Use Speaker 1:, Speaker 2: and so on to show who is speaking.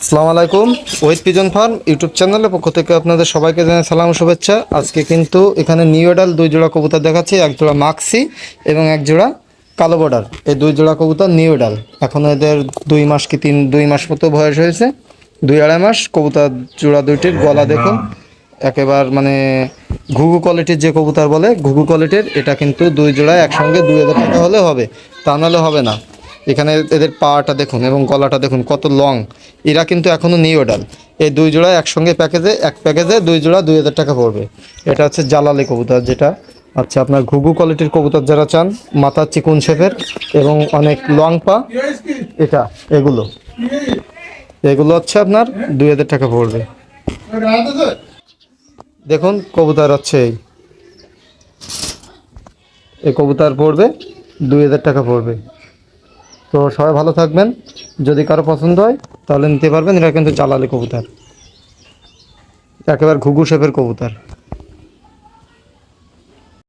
Speaker 1: আসসালামু আলাইকুম। Wait pigeon farm YouTube চ্যানেলের পক্ষ থেকে আপনাদের সবাইকে জানাই সালাম ও শুভেচ্ছা। আজকে কিন্তু এখানে নিউ এডাল দুই জোড়া কবুতর দেখাচ্ছি, এক জোড়া মাক্সি এবং এক জোড়া কালো বর্ডার। এই দুই জোড়া কবুতর নিউ এডাল, এখন এদের 2 মাস কি 2 মাস মতো বয়স হয়েছে, 2-2.5 মাস। কবুতর জোড়া দুইটির গলা দেখুন, একেবারে মানে ঘুঘু কোয়ালিটির, যে কবুতর বলে ঘুঘু কোয়ালিটির। এটা কিন্তু দুই জোড়া একসঙ্গে 2,000 টাকা হলে হবে, তা নাহলে হবে না। এখানে এদের পাটা দেখুন এবং গলাটা দেখুন কত লং। এরা কিন্তু এখনও নিউ এডাল। এই দুই জোড়া একসঙ্গে এক প্যাকেজে দুই জোড়া 2,000 টাকা পড়বে। এটা হচ্ছে জালালি কবুতর, যেটা আচ্ছা আপনার ঘুঘু কোয়ালিটির কবুতর যারা চান, মাথা চিকুন শেপের এবং অনেক লং পা, এটা এগুলো হচ্ছে আপনার 2,000 টাকা পড়বে। দেখুন কবুতর হচ্ছে এই কবুতর পড়বে 2,000 টাকা পড়বে। তো সবাই ভালো থাকবেন, যদি কারো পছন্দ হয় তাহলে নিতে পারবেন। এরা কিন্তু জালালি কবুতর, একেবারে ঘুঘু শেপের কবুতর।